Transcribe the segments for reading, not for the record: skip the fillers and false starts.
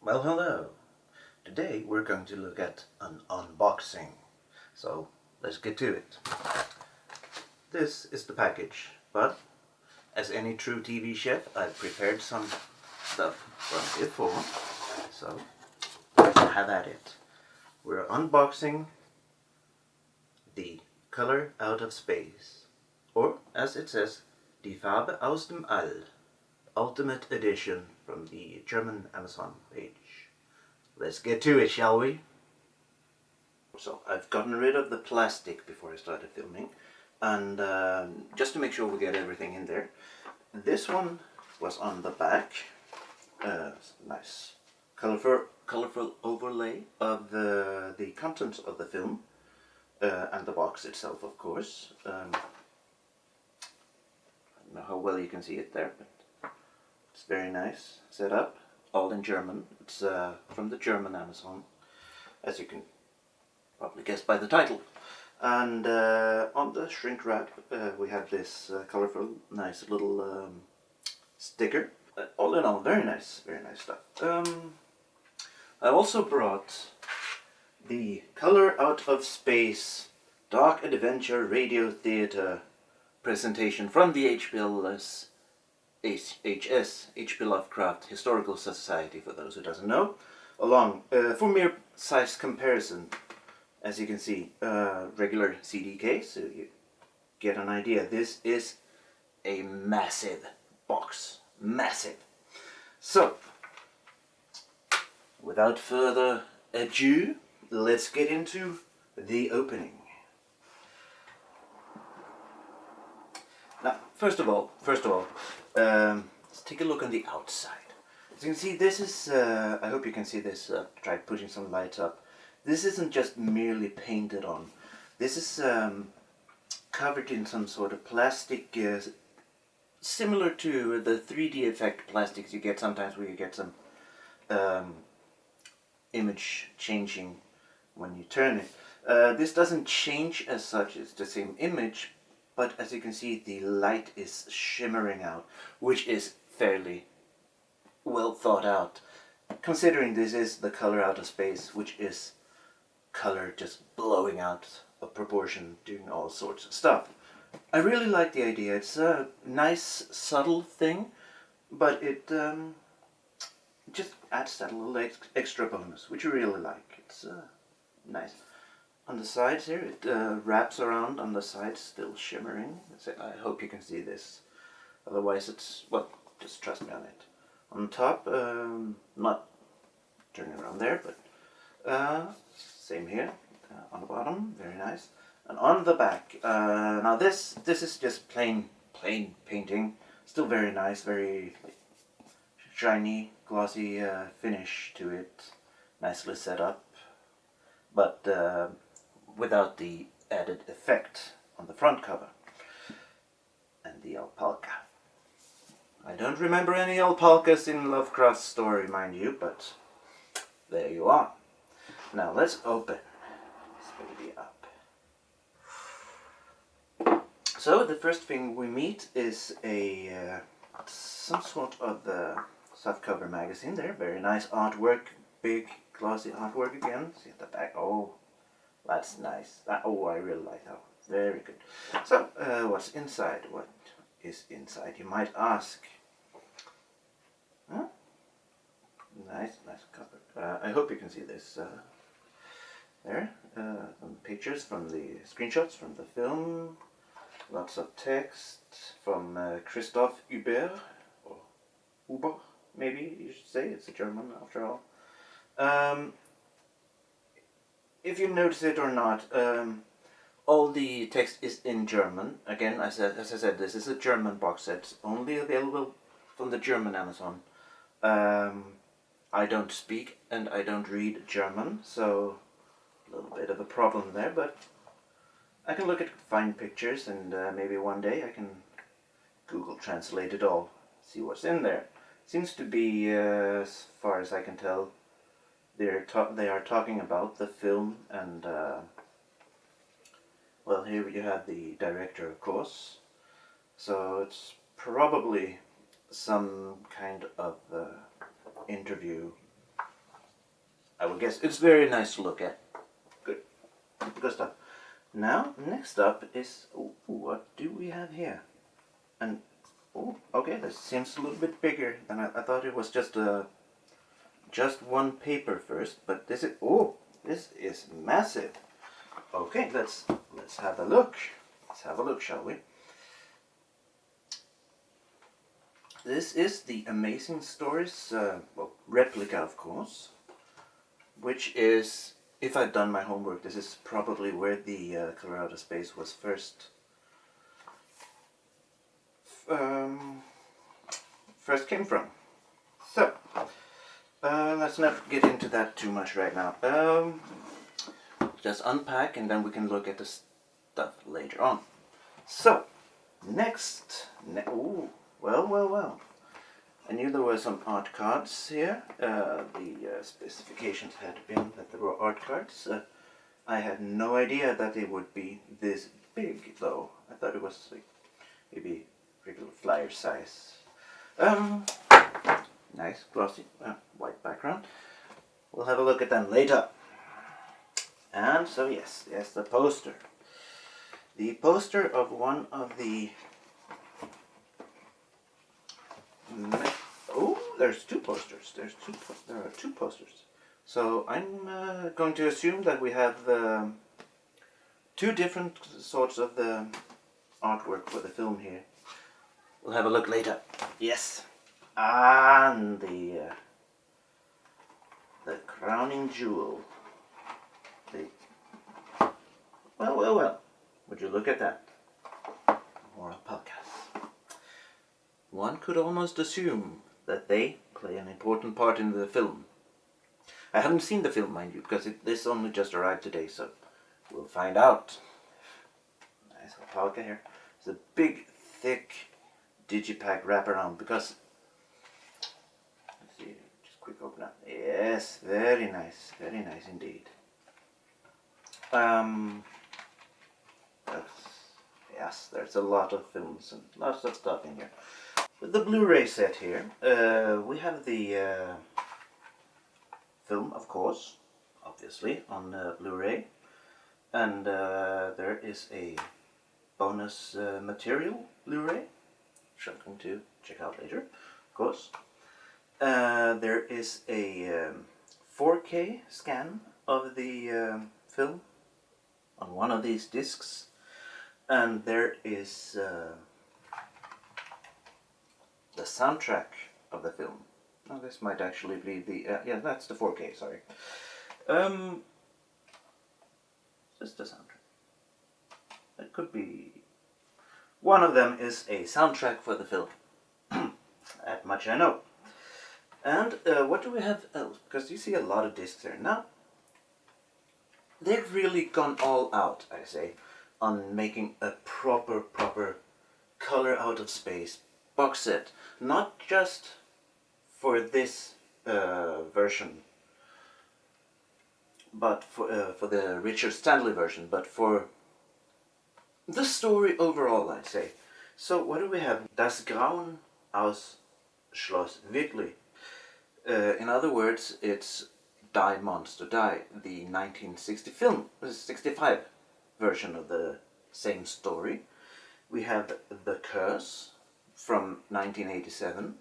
Well, hello. Today we're going to look at an unboxing. So let's get to it. This is the package, but as any true TV chef, I've prepared some stuff from before. So have at it. We're unboxing the Color Out of Space, or as it says, Die Farbe aus dem All, Ultimate Edition from the German Amazon page. Let's get to it, shall we? So I've gotten rid of the plastic before I started filming, and just to make sure we get everything in there. This one was on the back. Nice colorful overlay of the contents of the film and the box itself, of course. I don't know how well you can see it there, but it's very nice set up, all in German. It's from the German Amazon, as you can probably guess by the title. And on the shrink wrap we have this colorful, nice little sticker. All in all, very nice stuff. I also brought the Color Out of Space Dark Adventure Radio Theater presentation from the H.P. Lovecraft Historical Society, for those who doesn't know, along for mere size comparison. As you can see, regular CD case, so you get an idea. This is a massive box. Massive. So, without further ado, let's get into the opening. Now, first of all, let's take a look on the outside. As you can see, this is, I hope you can see this, try putting some lights up. This isn't just merely painted on. This is covered in some sort of plastic, similar to the 3D effect plastics you get sometimes, where you get some image changing when you turn it. This doesn't change as such, it's the same image, but as you can see, the light is shimmering out, which is fairly well thought out, considering this is the Color Out of Space, which is color just blowing out of proportion, doing all sorts of stuff. I really like the idea. It's a nice, subtle thing, but it just adds that little extra bonus, which I really like. It's nice. On the sides here, it wraps around on the sides, still shimmering. I hope you can see this. Otherwise, it's, well, just trust me on it. On top, not turning around there, but same here. On the bottom, very nice. And on the back, now this is just plain painting. Still very nice, very shiny, glossy finish to it. Nicely set up, but without the added effect on the front cover. And the alpaca. I don't remember any alpacas in Lovecraft's story, mind you, but there you are. Now let's open this baby up. So the first thing we meet is a some sort of softcover magazine there. Very nice artwork, big glossy artwork again. See at the back. Oh, that's nice. Oh, I really like that. Very good. So what's inside? What is inside, you might ask? Huh? Nice cover. I hope you can see this. There, some pictures from the screenshots from the film. Lots of text from Christoph Huber, or Huber, maybe you should say. It's a German after all. If you notice it or not, all the text is in German. Again, as I said, this is a German box set. It's only available from the German Amazon. I don't speak and I don't read German, so a little bit of a problem there, but I can look at fine pictures, and maybe one day I can Google translate it all, see what's in there. Seems to be, as far as I can tell, they are talking about the film, and well, here you have the director, of course, so it's probably some kind of interview guess. It's very nice to look at. Good. Good stuff. Now, next up is, ooh, what do we have here? And, oh, okay, this seems a little bit bigger than I thought. It was just one paper first, but this is massive. Okay, let's have a look. Let's have a look, shall we? This is the Amazing Stories, replica, of course, which is, if I'd done my homework, this is probably where the Color Out of Space was first came from. So, let's not get into that too much right now. Just unpack and then we can look at the stuff later on. So, next, ooh, well. I knew there were some art cards here. The specifications had been that there were art cards. I had no idea that it would be this big, though. I thought it was like maybe regular flyer size. Nice, glossy, white background. We'll have a look at them later. And so yes, the poster. The poster of one of the... Oh, there's two posters. There are two posters. So I'm going to assume that we have two different sorts of the artwork for the film here. We'll have a look later. Yes. And the crowning jewel. Well. Would you look at that? More alpacas. One could almost assume that they play an important part in the film. I haven't seen the film, mind you, because this only just arrived today, so we'll find out. Nice alpaca here. It's a big, thick digipack wraparound, because... Let's see, just quick open up. Yes, very nice indeed. Yes, there's a lot of films and lots of stuff in here. With the Blu-ray set here, we have the film, of course, obviously, on Blu-ray. And there is a bonus material Blu-ray, which I'm going to check out later, of course. There is a 4K scan of the film on one of these discs. And there is the soundtrack of the film. Now this might actually be the... yeah, that's the 4K, sorry. Just the soundtrack. It could be... One of them is a soundtrack for the film. That much I know. And what do we have else? Because you see a lot of discs there. Now, they've really gone all out, I say, on making a proper Color Out of Space box set. Not just for this version, but for the Richard Stanley version, but for the story overall, I'd say. So what do we have? Das Grauen aus Schloss Wittley. In other words, it's Die Monster Die, the 1965 version of the same story. We have The Curse from 1987,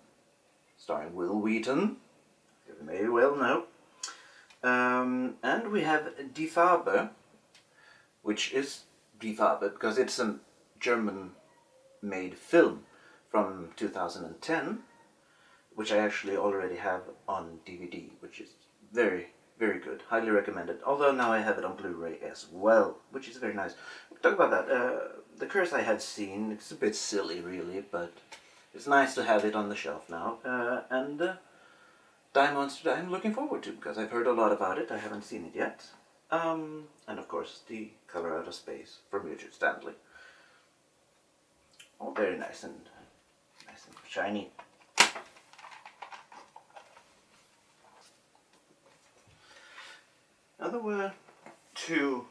starring Will Wheaton, you may well know. And we have Die Farbe, which is Die Farbe because it's a German-made film from 2010, which I actually already have on DVD, which is very good, highly recommended. Although now I have it on Blu-ray as well, which is very nice. We'll talk about that. The Curse I had seen. It's a bit silly, really, but it's nice to have it on the shelf now. And Die Monster Die I'm looking forward to, because I've heard a lot about it. I haven't seen it yet. And of course, the Color Out of Space from Richard Stanley. All very nice and shiny. Now there were two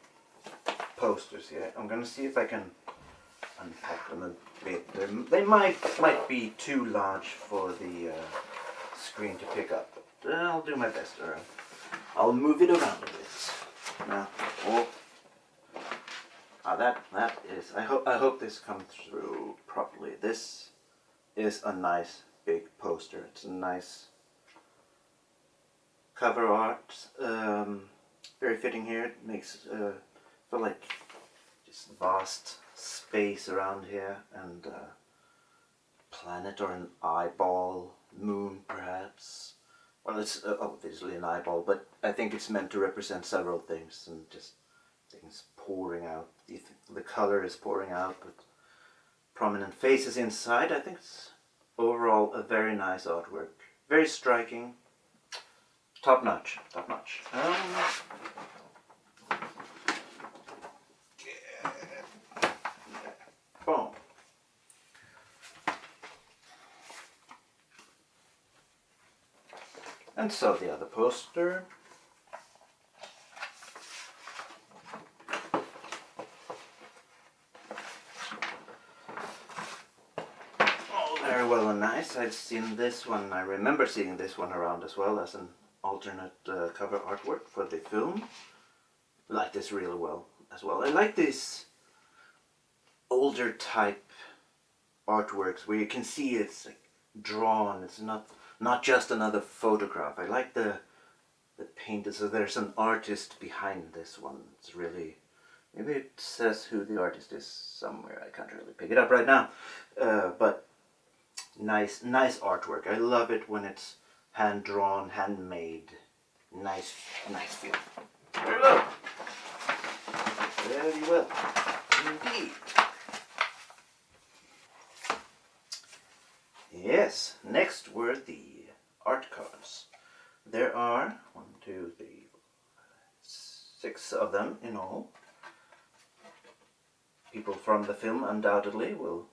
posters here. I'm going to see if I can unpack them a bit. They might be too large for the screen to pick up, but I'll do my best. I'll move it around a bit. Now, that is. I hope this comes through properly. This is a nice big poster. It's a nice cover art. Very fitting here. It makes feel like just vast space around here, and planet or an eyeball, moon perhaps. Well, it's obviously an eyeball, but I think it's meant to represent several things, and just things pouring out. The color is pouring out, but prominent faces inside. I think it's overall a very nice artwork. Very striking. Top notch. Top notch. Boom. And so the other poster. Oh, very well and nice. I've seen this one. I remember seeing this one around as well as an alternate cover artwork for the film. I like this really well as well. I like this older type artworks where you can see it's like drawn. It's not just another photograph. I like the painted, so there's an artist behind this one. It's really, maybe it says who the artist is somewhere. I can't really pick it up right now, but nice artwork. I love it when it's hand drawn, handmade. Nice feel. Very well. Very well indeed. Yes, next were the art cards. There are 1, 2, 3, 4, 6 of them in all. People from the film undoubtedly will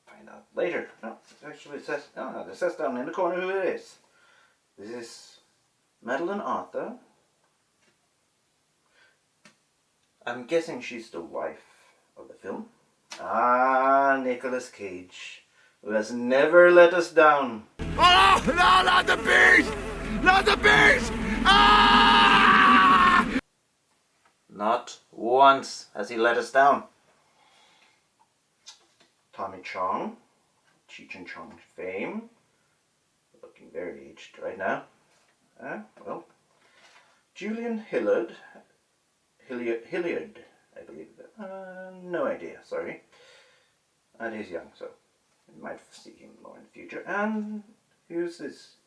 find out later. No, it actually says, it says down in the corner who it is. This is Madeline Arthur. I'm guessing she's the wife of the film. Nicolas Cage, who has never let us down. Oh, no, not the beast! Not the beast! Ah! Not once has he let us down. Tommy Chong, Cheech and Chong fame. Looking very aged right now. Well, Julian Hilliard, I believe. No idea, sorry. And he's young, so you might see him more in the future. And who's this?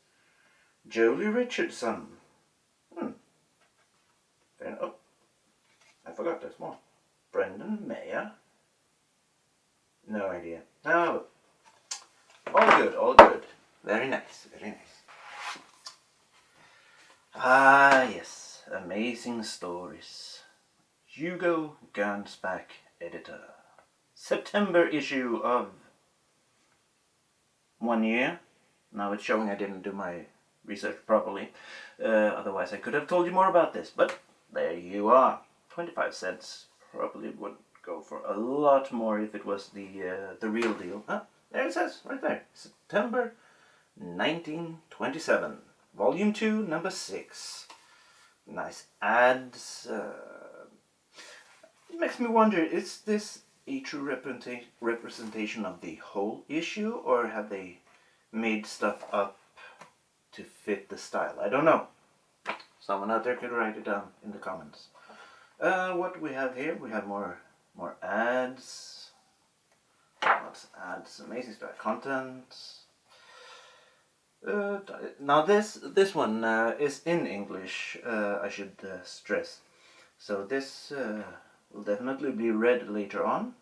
Jolie Richardson. Oh, I forgot there's more. Brendan Mayer. No idea. Oh, all good, all good. Very nice, very nice. Yes, amazing stories. Hugo Gernsback, editor. September issue of 1 year. Now it's showing I didn't do my research properly. Otherwise I could have told you more about this. But there you are. 25 cents. Probably would go for a lot more if it was the real deal. There it says, right there. September 1927. Volume 2, number 6. Nice ads. It makes me wonder, is this a true representation of the whole issue, or have they made stuff up to fit the style? I don't know. Someone out there could write it down in the comments. What do we have here? We have more ads. Lots of ads. Amazing stuff. Content. Now this one is in English. I should stress. So this will definitely be read later on.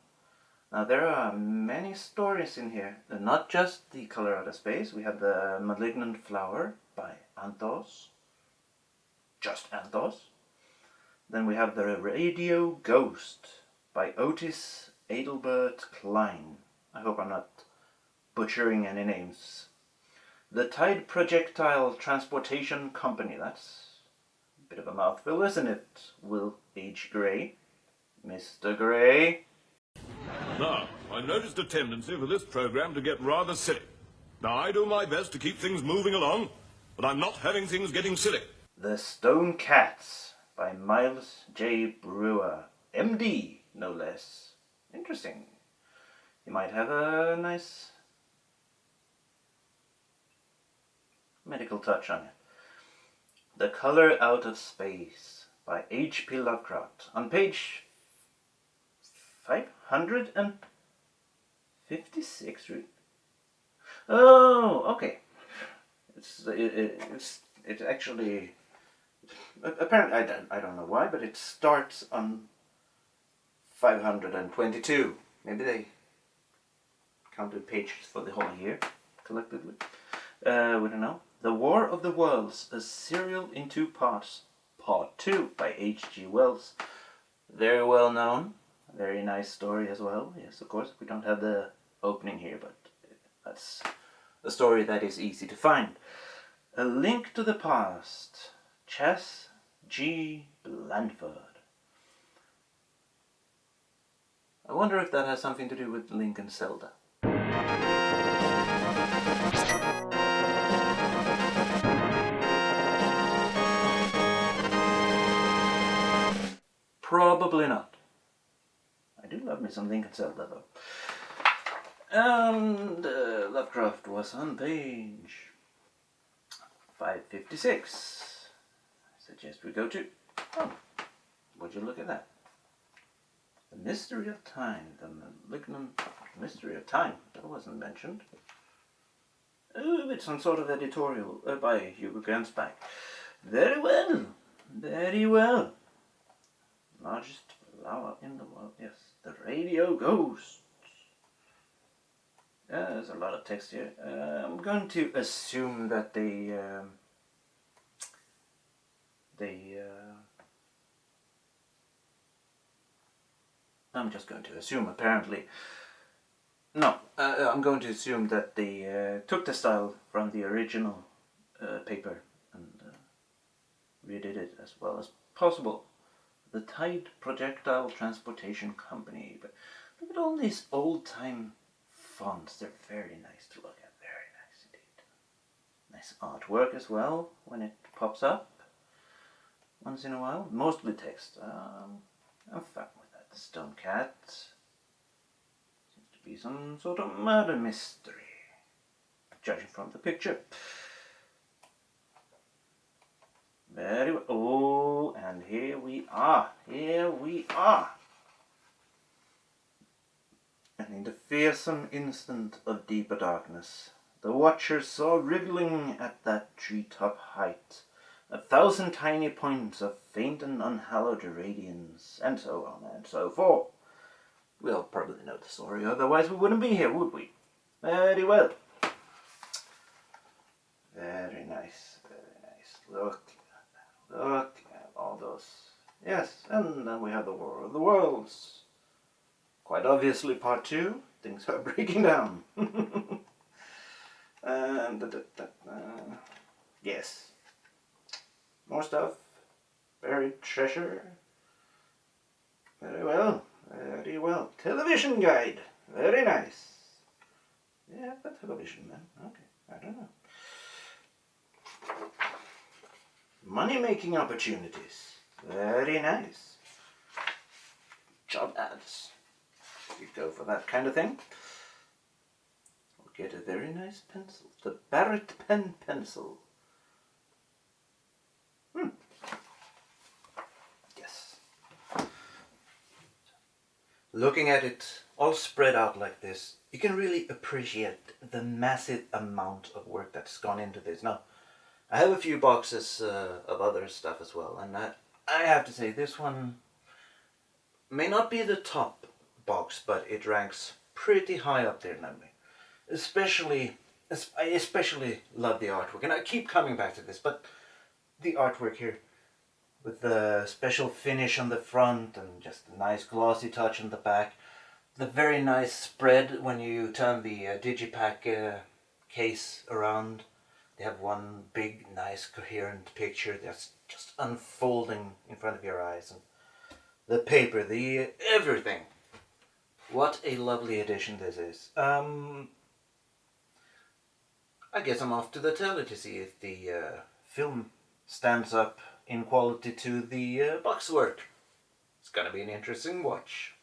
Now there are many stories in here. Not just the Color Out of Space. We have the Malignant Flower by Anthos. Just Anthos. Then we have the Radio Ghost by Otis Adelbert Klein. I hope I'm not butchering any names. The Tide Projectile Transportation Company. That's a bit of a mouthful, isn't it? Will H. Gray. Mr. Gray. Now, I noticed a tendency for this program to get rather silly. Now, I do my best to keep things moving along, but I'm not having things getting silly. The Stone Cats by Miles J. Brewer, MD, no less. Interesting. You might have a nice medical touch on it. The Color Out of Space by H.P. Lovecraft. On page 556. Oh, okay. It's actually, apparently I don't know why, but it starts on 522. Maybe they counted pages for the whole year collectively. We don't know. The War of the Worlds, a serial in 2 parts, part 2 by H.G. Wells. Very well known. Very nice story as well. Yes, of course. We don't have the opening here, but that's a story that is easy to find. A Link to the Past, Chas G. Blandford. I wonder if that has something to do with Link and Zelda. Probably not. I do love me some Link and Zelda though. And Lovecraft was on page 556. I suggest we go to... Oh, would you look at that? The Mystery of Time. The Malignant Mystery of Time. That wasn't mentioned. Oh, it's some sort of editorial by Hugo Gernsback. Very well. Very well. Largest flower in the world. Yes. The Radio Ghosts. There's a lot of text here. I'm going to assume that I'm just going to assume, apparently. No, I'm going to assume that they took the style from the original paper and redid it as well as possible. The Tide Projectile Transportation Company. But look at all these old-time fonts. They're very nice to look at. Very nice indeed. Nice artwork as well when it pops up once in a while. Mostly text. I'm fine with that. The Stone Cat. Seems to be some sort of murder mystery, judging from the picture. Very well. Oh, and here we are. Here we are. And in the fearsome instant of deeper darkness, the watcher saw wriggling at that treetop height 1,000 tiny points of faint and unhallowed radiance, and so on and so forth. We'll probably know the story, otherwise we wouldn't be here, would we? Very well. Very nice, very nice. Look at all those. Yes, and then we have the War of the Worlds. Quite obviously part 2. Things are breaking down. And yes. More stuff. Buried treasure. Very well. Very well. Television guide. Very nice. Yeah, the television man. Okay, I don't know. Money-making opportunities. Very nice. Job ads. You go for that kind of thing. We'll get a very nice pencil. The Barrett pen pencil. Yes. Looking at it all spread out like this, you can really appreciate the massive amount of work that's gone into this. Now, I have a few boxes of other stuff as well, and I have to say this one may not be the top box, but it ranks pretty high up there, namely. I especially love the artwork, and I keep coming back to this, but the artwork here, with the special finish on the front and just a nice glossy touch on the back, the very nice spread when you turn the Digipack case around. They have one big, nice, coherent picture that's just unfolding in front of your eyes, and the paper, the everything. What a lovely edition this is. I guess I'm off to the telly to see if the film stands up in quality to the box work. It's gonna be an interesting watch.